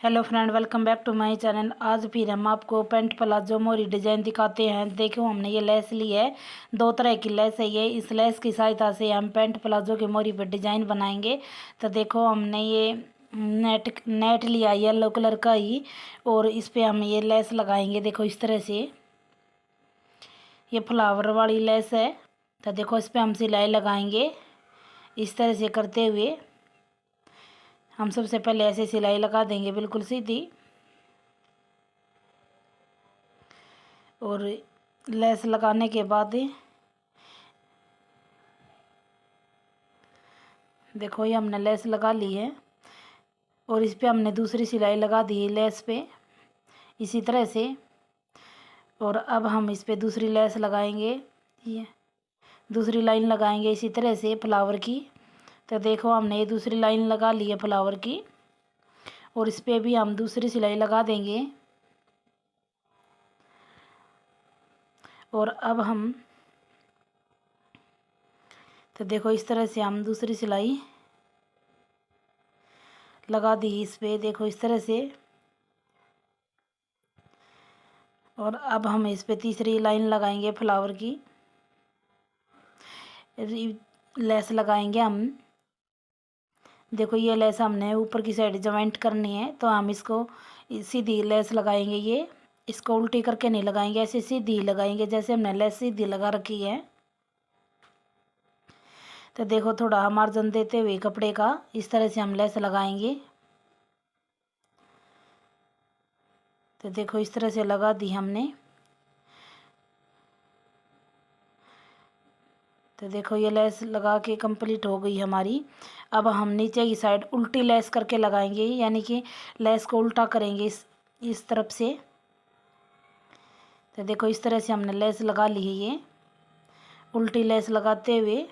Hello friend, welcome back to my channel. आज फिर हम आपको पेंट प्लाजो मोरी डिजाइन दिखाते हैं। देखो, हमने ये लेस ली है। दो तरह की लेस है ये। इस लेस की सहायता से हम पेंट प्लाजो की मोरी पर डिजाइन बनाएंगे। तो देखो, हमने ये नेट लिया येलो कलर का ही, और इस पे हम ये लेस लगाएंगे। देखो इस तरह से ये फ्लावर वाली लेस है। तो देखो, इस पर हम सिलाई लगाएंगे इस तरह से करते हुए। हम सबसे पहले ऐसे सिलाई लगा देंगे बिल्कुल सीधी, और लेस लगाने के बाद देखो ये हमने लेस लगा ली है, और इस पे हमने दूसरी सिलाई लगा दी है लेस पे इसी तरह से। और अब हम इस पे दूसरी लेस लगाएंगे, ये दूसरी लाइन लगाएंगे इसी तरह से फ्लावर की। तो देखो, हमने ये दूसरी लाइन लगा ली है फ्लावर की, और इस पे भी हम दूसरी सिलाई लगा देंगे। और अब हम तो देखो इस तरह से हम दूसरी सिलाई लगा दी इस पे, देखो इस तरह से। और अब हम इस पे तीसरी लाइन लगाएंगे फ्लावर की, लेस लगाएंगे हम। देखो ये लेस हमने ऊपर की साइड जॉइंट करनी है, तो हम इसको सीधी लेस लगाएंगे। ये इसको उल्टी करके नहीं लगाएंगे, ऐसे सीधी लगाएंगे जैसे हमने लेस सीधी लगा रखी है। तो देखो, थोड़ा मार्जिन देते हुए कपड़े का इस तरह से हम लेस लगाएंगे। तो देखो इस तरह से लगा दी हमने। तो देखो ये लेस लगा के कंप्लीट हो गई हमारी। अब हम नीचे की साइड उल्टी लेस करके लगाएंगे, यानी कि लेस को उल्टा करेंगे इस तरफ से। तो देखो इस तरह से हमने लेस लगा ली है ये उल्टी लेस लगाते हुए।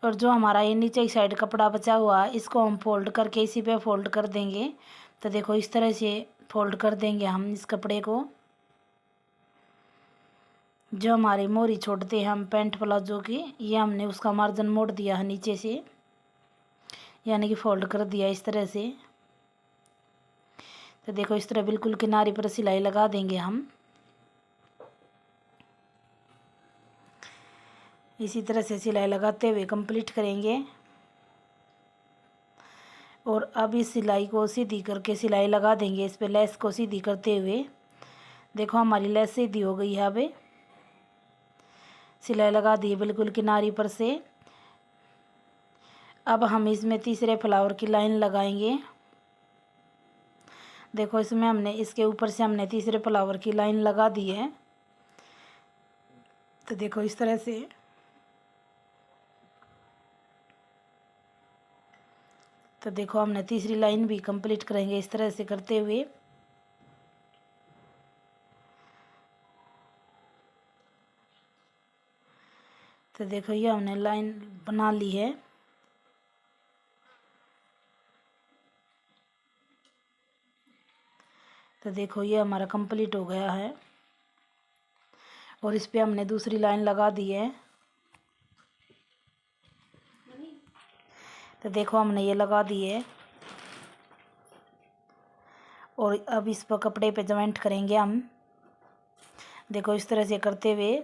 और जो हमारा ये नीचे की साइड कपड़ा बचा हुआ है, इसको हम फोल्ड करके इसी पे फोल्ड कर देंगे। तो देखो इस तरह से फोल्ड कर देंगे हम इस कपड़े को। जो हमारी मोरी छोड़ते हैं हम पेंट प्लाजो की, ये हमने उसका मार्जिन मोड़ दिया है नीचे से, यानी कि फोल्ड कर दिया इस तरह से। तो देखो इस तरह बिल्कुल किनारे पर सिलाई लगा देंगे हम। इसी तरह से सिलाई लगाते हुए कंप्लीट करेंगे। और अब इस सिलाई को सीधी करके सिलाई लगा देंगे इस पे लेस को सीधी करते हुए। देखो हमारी लेस सीधी हो गई है। अब सिलाई लगा दी बिल्कुल किनारी पर से। अब हम इसमें तीसरे फ्लावर की लाइन लगाएंगे। देखो इसमें हमने इसके ऊपर से हमने तीसरे फ्लावर की लाइन लगा दी है। तो देखो इस तरह से। तो देखो हमने तीसरी लाइन भी कंप्लीट करेंगे इस तरह से करते हुए। तो देखो ये हमने लाइन बना ली है। तो देखो ये हमारा कंप्लीट हो गया है, और इस पे हमने दूसरी लाइन लगा दी है। तो देखो हमने ये लगा दी है, और अब इस पर कपड़े पे जॉइंट करेंगे हम। देखो इस तरह से करते हुए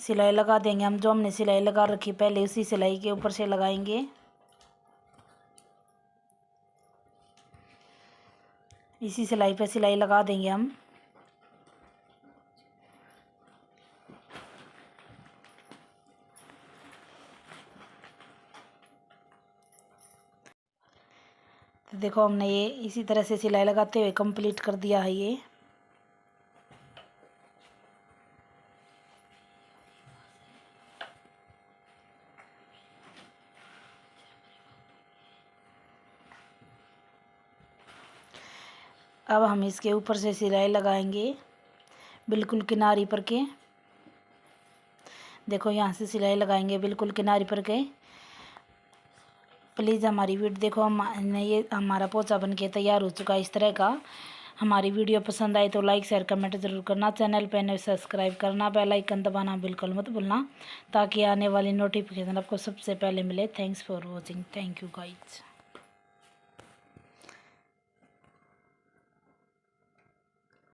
सिलाई लगा देंगे हम। जो हमने सिलाई लगा रखी पहले, उसी सिलाई के ऊपर से लगाएंगे। इसी सिलाई पे सिलाई लगा देंगे हम। तो देखो हमने ये इसी तरह से सिलाई लगाते हुए कंप्लीट कर दिया है ये। अब हम इसके ऊपर से सिलाई लगाएंगे बिल्कुल किनारी पर के। देखो यहाँ से सिलाई लगाएंगे बिल्कुल किनारी पर के। प्लीज़ हमारी वीडियो देखो। हमने ये हमारा पोंचा बन के तैयार हो चुका है इस तरह का। हमारी वीडियो पसंद आए तो लाइक शेयर कमेंट ज़रूर करना। चैनल पे नए सब्सक्राइब करना, बेल आइकन दबाना बिल्कुल मत भूलना, ताकि आने वाली नोटिफिकेशन आपको सबसे पहले मिले। Thanks for watching. Thank you guys.